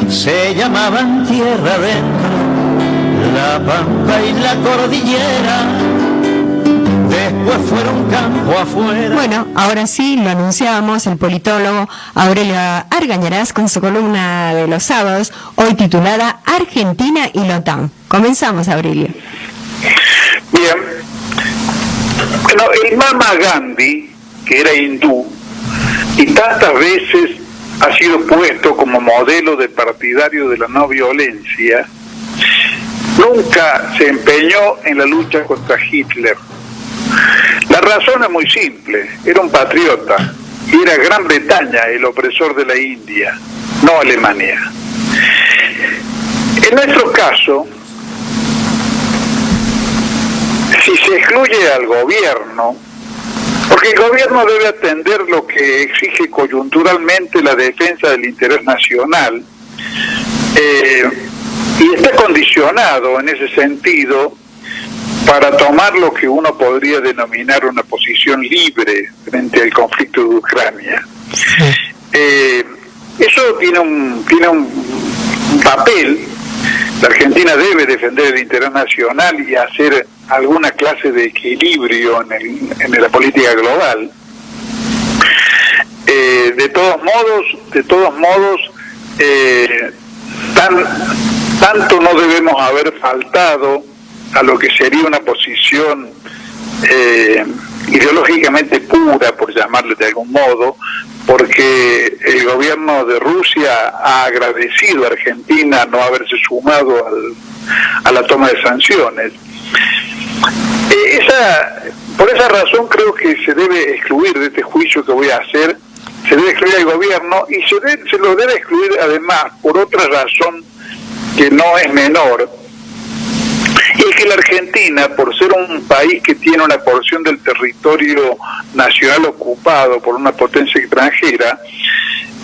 se llamaban tierra adentro, la pampa y la cordillera, después fueron campo afuera. Bueno, ahora sí, lo anunciábamos, el politólogo Aurelio Argañarás con su columna de los sábados, hoy titulada Argentina y la OTAN. Comenzamos, Aurelio. Bien. Bueno, el Mahatma Gandhi, que era hindú, y tantas veces ha sido puesto como modelo de partidario de la no violencia, nunca se empeñó en la lucha contra Hitler. La razón es muy simple: era un patriota y era Gran Bretaña el opresor de la India, no Alemania. En nuestro caso, si se excluye al gobierno, porque el gobierno debe atender lo que exige coyunturalmente la defensa del interés nacional, y está condicionado en ese sentido para tomar lo que uno podría denominar una posición libre frente al conflicto de Ucrania. Eso tiene un papel. La Argentina debe defender el interés nacional y hacer alguna clase de equilibrio en la política global. De todos modos, tanto no debemos haber faltado a lo que sería una posición ideológicamente pura, por llamarle de algún modo, porque el gobierno de Rusia ha agradecido a Argentina no haberse sumado a la toma de sanciones. Por esa razón creo que se debe excluir de este juicio que voy a hacer, se debe excluir al gobierno, y se lo debe excluir además por otra razón que no es menor, y es que la Argentina, por ser un país que tiene una porción del territorio nacional ocupado por una potencia extranjera,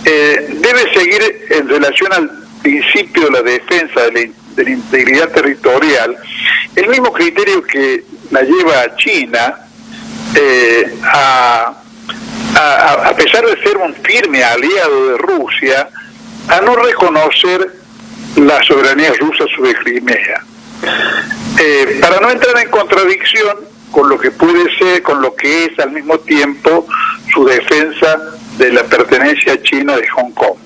debe seguir en relación al principio de la defensa de la integridad territorial el mismo criterio que la lleva a China, a pesar de ser un firme aliado de Rusia, a no reconocer la soberanía rusa sobre Crimea, para no entrar en contradicción con lo que puede ser, con lo que es al mismo tiempo su defensa de la pertenencia china de Hong Kong.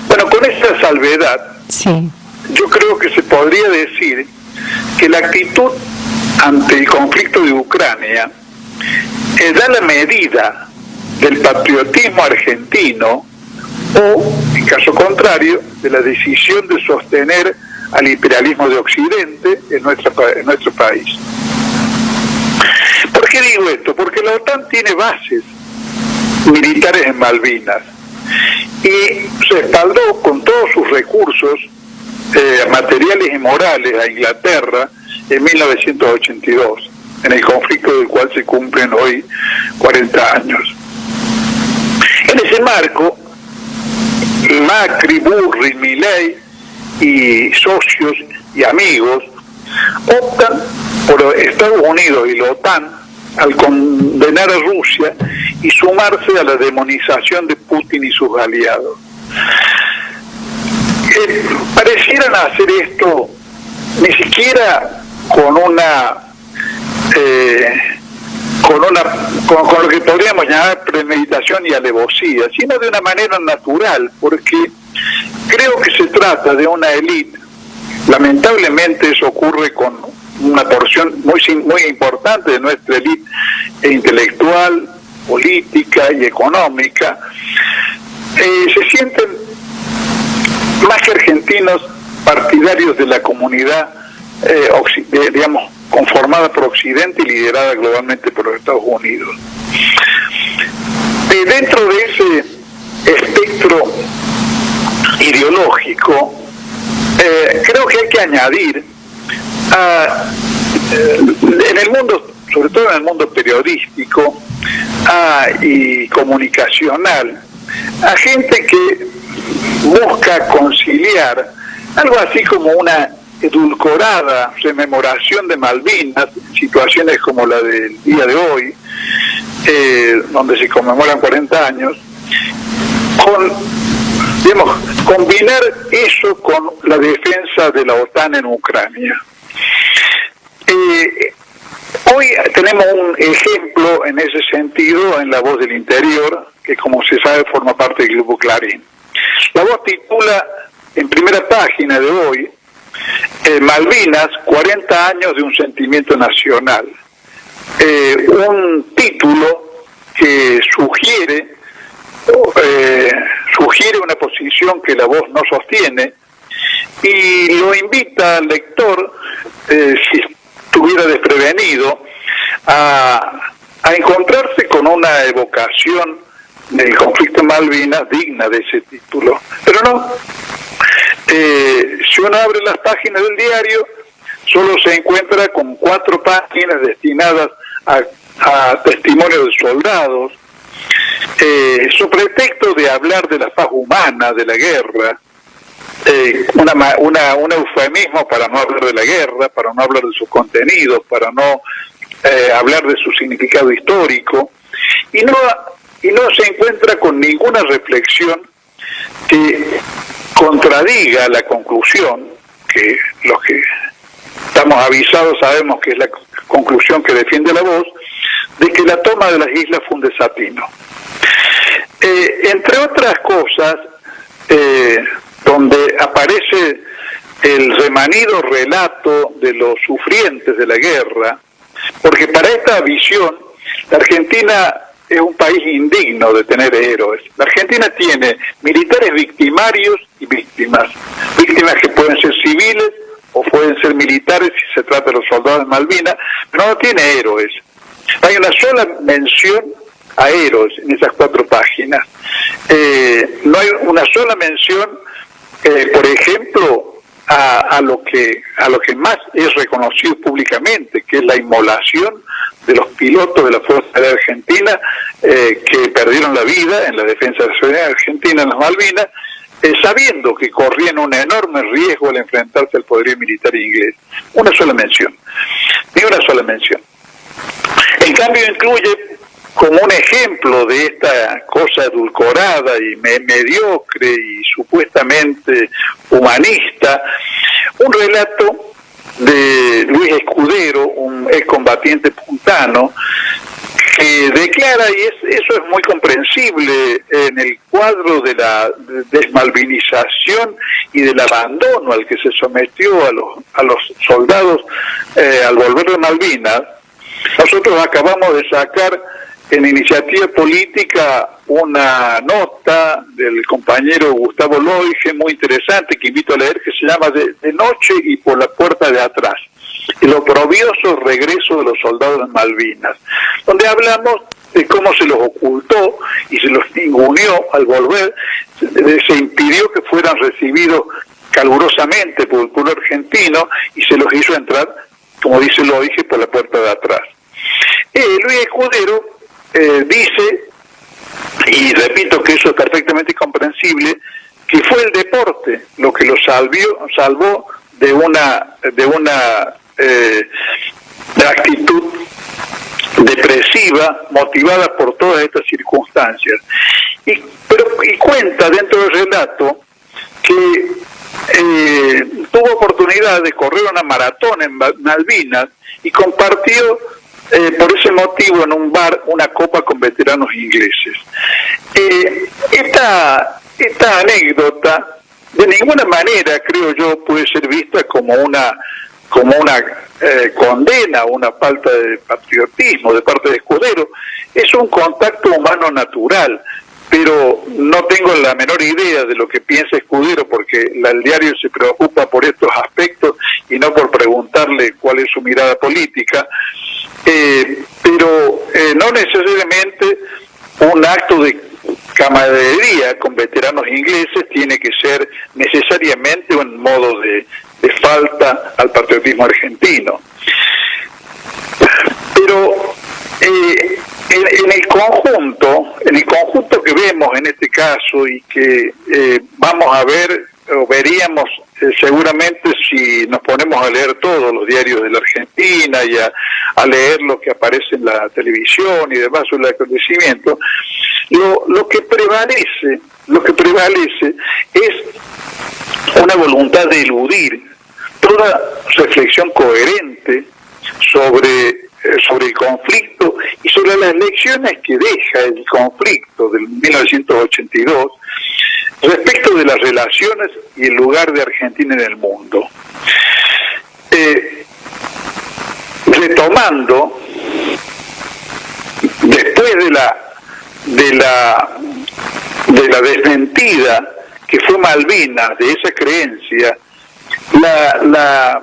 Bueno, con esta salvedad, sí, yo creo que se podría decir que la actitud ante el conflicto de Ucrania da la medida del patriotismo argentino o, en caso contrario, de la decisión de sostener al imperialismo de Occidente en nuestro país. ¿Por qué digo esto? Porque la OTAN tiene bases militares en Malvinas y respaldó con todos sus recursos materiales y morales a Inglaterra en 1982, en el conflicto del cual se cumplen hoy 40 años. En ese marco, Macri, Burri, Milei y socios y amigos optan por Estados Unidos y la OTAN al condenar a Rusia y sumarse a la demonización de Putin y sus aliados. Parecieran hacer esto ni siquiera con lo que podríamos llamar premeditación y alevosía, sino de una manera natural, porque creo que se trata de una élite. Lamentablemente eso ocurre con una porción muy importante de nuestra élite intelectual, política y económica. Se sienten más que argentinos partidarios de la comunidad, digamos, conformada por Occidente y liderada globalmente por los Estados Unidos. Dentro de ese espectro ideológico, creo que hay que añadir en el mundo, sobre todo en el mundo periodístico y comunicacional, a gente que busca conciliar algo así como una edulcorada rememoración de Malvinas, situaciones como la del día de hoy, donde se conmemoran 40 años, con Digamos, combinar eso con la defensa de la OTAN en Ucrania. Hoy tenemos un ejemplo en ese sentido en La Voz del Interior, que como se sabe forma parte del Grupo Clarín. La Voz titula en primera página de hoy, Malvinas, 40 años de un sentimiento nacional. Un título que sugiere una posición que La Voz no sostiene y lo invita al lector, si estuviera desprevenido, a encontrarse con una evocación del conflicto en Malvinas digna de ese título. Pero no, si uno abre las páginas del diario, solo se encuentra con 4 páginas destinadas a testimonios de soldados, sobre pretexto de hablar de la paz humana, de la guerra, un eufemismo para no hablar de la guerra, para no hablar de sus contenidos, para no hablar de su significado histórico, y no se encuentra con ninguna reflexión que contradiga la conclusión, que los que estamos avisados sabemos que es la conclusión que defiende La Voz, de que la toma de las islas fue un desatino. Entre otras cosas, donde aparece el remanido relato de los sufrientes de la guerra, porque para esta visión, la Argentina es un país indigno de tener héroes. La Argentina tiene militares victimarios y víctimas que pueden ser civiles o pueden ser militares si se trata de los soldados de Malvinas, pero no tiene héroes. Hay una sola mención a héroes en esas 4 páginas. No hay una sola mención, por ejemplo, a lo que más es reconocido públicamente, que es la inmolación de los pilotos de la Fuerza Aérea Argentina que perdieron la vida en la defensa de la soberanía argentina en las Malvinas, sabiendo que corrían un enorme riesgo al enfrentarse al poderío militar inglés. Una sola mención, ni una sola mención. En cambio incluye, como un ejemplo de esta cosa edulcorada y mediocre y supuestamente humanista, un relato de Luis Escudero, un excombatiente puntano, que declara, y eso es muy comprensible en el cuadro de la desmalvinización y del abandono al que se sometió a los soldados al volver de Malvinas. Nosotros acabamos de sacar en Iniciativa Política una nota del compañero Gustavo Loige, muy interesante, que invito a leer, que se llama De noche y por la puerta de atrás, el oprobioso regreso de los soldados de Malvinas, donde hablamos de cómo se los ocultó y se los ninguneó al volver, se impidió que fueran recibidos calurosamente por el pueblo argentino y se los hizo entrar, como dice Loige, por la puerta de atrás. Luis Escudero dice, y repito que eso es perfectamente comprensible, que fue el deporte lo que lo salvó de una actitud depresiva motivada por todas estas circunstancias. Y cuenta dentro del relato que tuvo oportunidad de correr una maratón en Malvinas y compartió por ese motivo en un bar una copa con veteranos ingleses. Esta anécdota de ninguna manera, creo yo, puede ser vista como una condena, una falta de patriotismo de parte de Escudero. Es un contacto humano natural, pero no tengo la menor idea de lo que piensa Escudero, porque el diario se preocupa por estos aspectos y no por preguntarle cuál es su mirada política, pero no necesariamente un acto de camaradería con veteranos ingleses tiene que ser necesariamente un modo de falta al patriotismo argentino. Pero en el conjunto que vemos en este caso y que vamos a ver o veríamos seguramente si nos ponemos a leer todos los diarios de la Argentina y a leer lo que aparece en la televisión y demás sobre el acontecimiento, lo que prevalece es una voluntad de eludir toda reflexión coherente sobre el conflicto y sobre las lecciones que deja el conflicto del 1982 respecto de las relaciones y el lugar de Argentina en el mundo. Retomando, después de la desmentida que fue Malvinas de esa creencia, la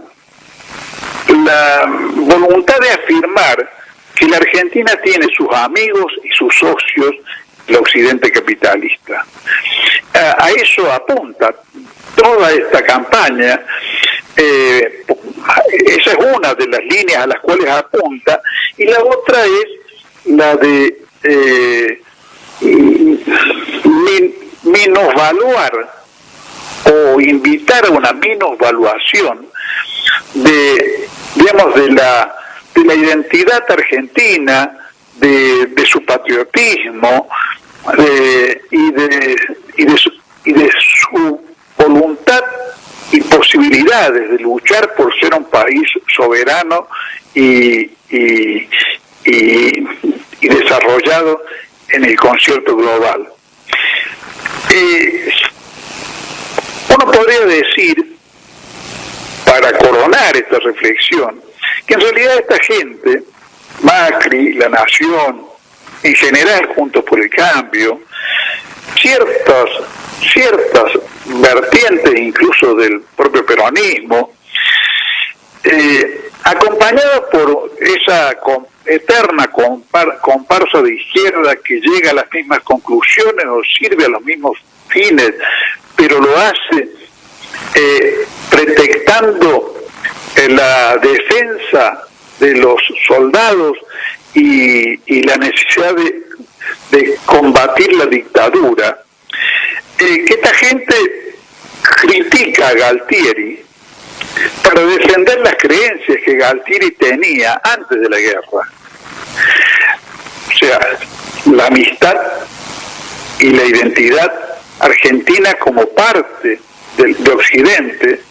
voluntad de afirmar que la Argentina tiene sus amigos y sus socios el occidente capitalista. A eso apunta toda esta campaña. Esa es una de las líneas a las cuales apunta, y la otra es la de menosvaluar o invitar a una menosvaluación de la identidad argentina, de su patriotismo y de su voluntad y posibilidades de luchar por ser un país soberano y desarrollado en el concierto global. Uno podría decir, para coronar esta reflexión, que en realidad esta gente, Macri, La Nación, en general Juntos por el Cambio, ciertas vertientes incluso del propio peronismo, acompañados por esa eterna comparsa de izquierda que llega a las mismas conclusiones o sirve a los mismos fines, pero lo hace pretextando la defensa de los soldados y la necesidad de combatir la dictadura, que esta gente critica a Galtieri para defender las creencias que Galtieri tenía antes de la guerra. O sea, la amistad y la identidad argentina como parte de Occidente,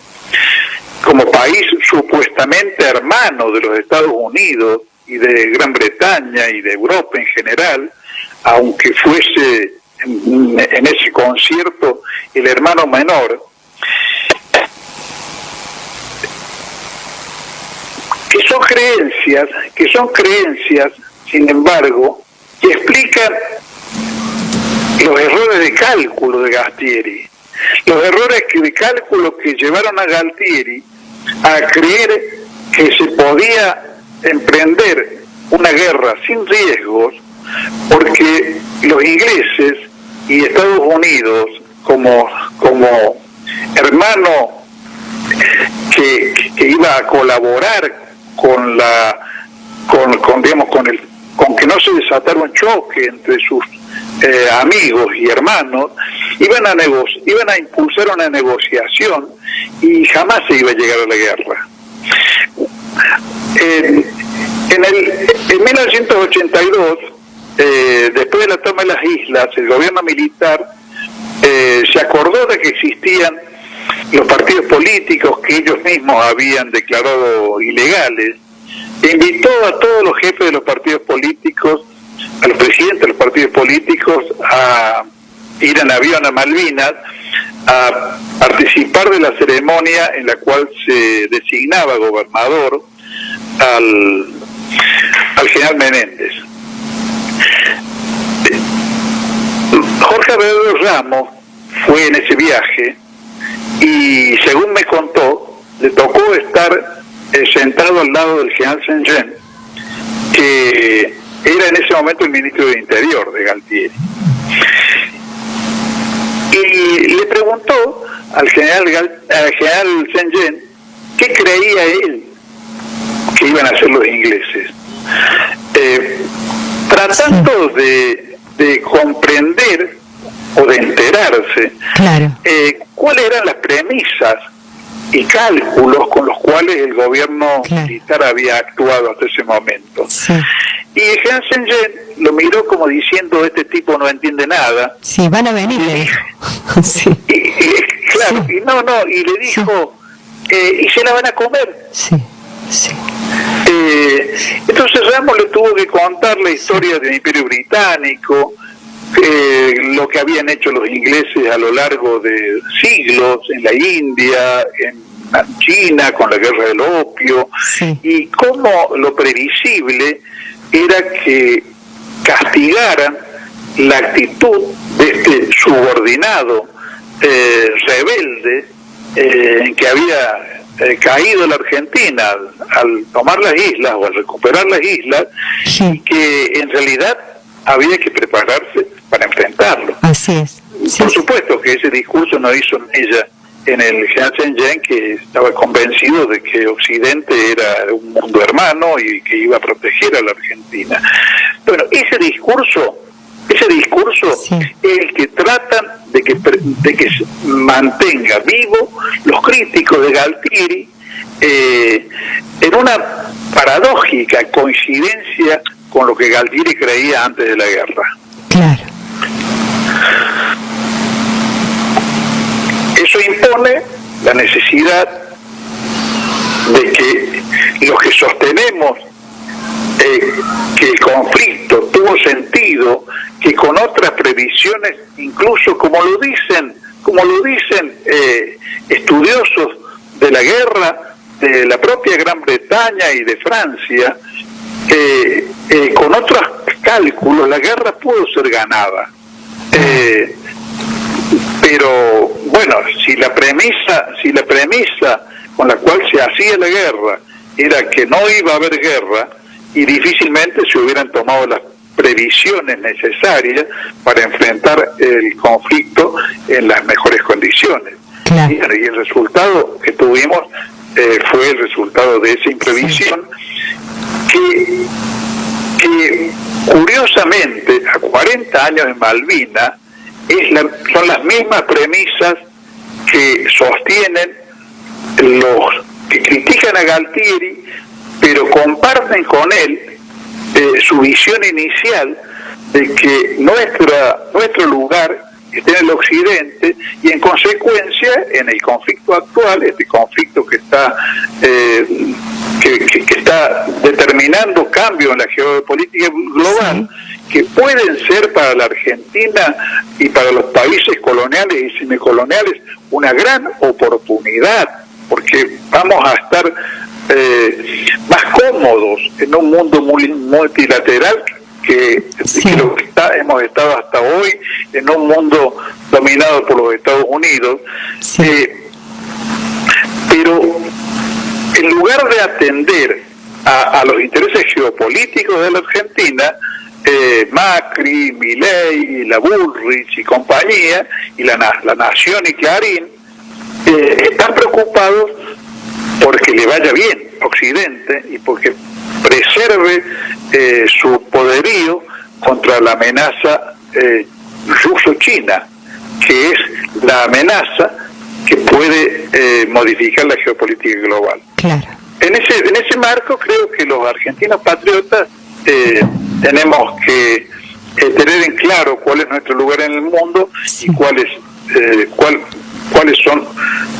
como país supuestamente hermano de los Estados Unidos y de Gran Bretaña y de Europa en general, aunque fuese en ese concierto el hermano menor, que son creencias, sin embargo, que explican los errores de cálculo de Galtieri, los errores de cálculo que llevaron a Galtieri a creer que se podía emprender una guerra sin riesgos, porque los ingleses y Estados Unidos, como hermano que iba a colaborar con que no se desatara un choque entre sus amigos y hermanos, iban a impulsar una negociación y jamás se iba a llegar a la guerra. En 1982, después de la toma de las islas, el gobierno militar se acordó de que existían los partidos políticos que ellos mismos habían declarado ilegales, e invitó a todos los jefes de los partidos políticos, a los presidentes de los partidos políticos, a ir en avión a Malvinas a participar de la ceremonia en la cual se designaba gobernador al general Menéndez. Jorge Alvedo Ramos fue en ese viaje y, según me contó, le tocó estar sentado al lado del general Saint-Jean, que era en ese momento el ministro del Interior de Galtieri. Y le preguntó al general Saint-Jean qué creía él que iban a hacer los ingleses. Tratando de comprender o de enterarse, claro, cuáles eran las premisas y cálculos con los cuales el gobierno militar había actuado hasta ese momento. Sí. Y Jiang Zemin lo miró como diciendo, este tipo no entiende nada. Sí, van a venir, le dijo. Sí. Claro, Sí. y le dijo, y se la van a comer. Sí, sí. Entonces Ramos le tuvo que contar la historia del Imperio Británico, lo que habían hecho los ingleses a lo largo de siglos en la India, en China con la guerra del opio, sí. Y cómo lo previsible era que castigaran la actitud de este subordinado rebelde en que había caído la Argentina al tomar las islas o al recuperar las islas, Sí. y que en realidad había que prepararse para enfrentarlo. Así es. Sí, Por sí. supuesto que ese discurso no hizo ella en el Jiang Zemin, que estaba convencido de que Occidente era un mundo hermano y que iba a proteger a la Argentina. Bueno, ese discurso Sí. es el que tratan de que se mantenga vivo los críticos de Galtieri, en una paradójica coincidencia con lo que Galtieri creía antes de la guerra. Claro. Eso impone la necesidad de que los que sostenemos que el conflicto tuvo sentido, que con otras previsiones, incluso como lo dicen estudiosos de la guerra, de la propia Gran Bretaña y de Francia, con otros cálculos la guerra pudo ser ganada. Pero bueno, si la premisa con la cual se hacía la guerra era que no iba a haber guerra, y difícilmente se hubieran tomado las previsiones necesarias para enfrentar el conflicto en las mejores condiciones. Claro. Y el resultado que tuvimos fue el resultado de esa imprevisión, que curiosamente a 40 años de Malvinas son las mismas premisas que sostienen los que critican a Galtieri, pero comparten con él su visión inicial de que nuestro lugar está en el occidente, y en consecuencia en el conflicto actual, este conflicto que está que está determinando cambios en la geopolítica global, que pueden ser para la Argentina y para los países coloniales y semicoloniales una gran oportunidad, porque vamos a estar más cómodos en un mundo multilateral que lo que hemos estado hasta hoy, en un mundo dominado por los Estados Unidos. Pero en lugar de atender a los intereses geopolíticos de la Argentina, Macri, Milei, la Bullrich y compañía, y la Nación y Clarín, están preocupados porque le vaya bien a Occidente y porque preserve su poderío contra la amenaza ruso-china, que es la amenaza que puede modificar la geopolítica global. Claro. En ese marco creo que los argentinos patriotas tenemos que tener en claro cuál es nuestro lugar en el mundo y cuáles son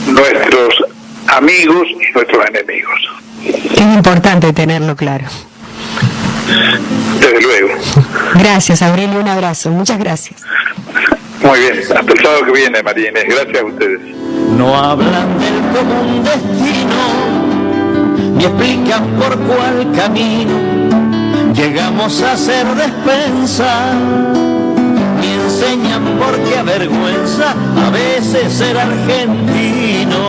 nuestros amigos y nuestros enemigos. Es importante tenerlo claro. Desde luego. Gracias, Aurelio, un abrazo, muchas gracias. Muy bien, hasta el sábado que viene, María Inés. Gracias a ustedes. No hablan del común destino, ni explican por cuál camino llegamos a ser despensa, ni enseñan por qué avergüenza a veces ser argentino.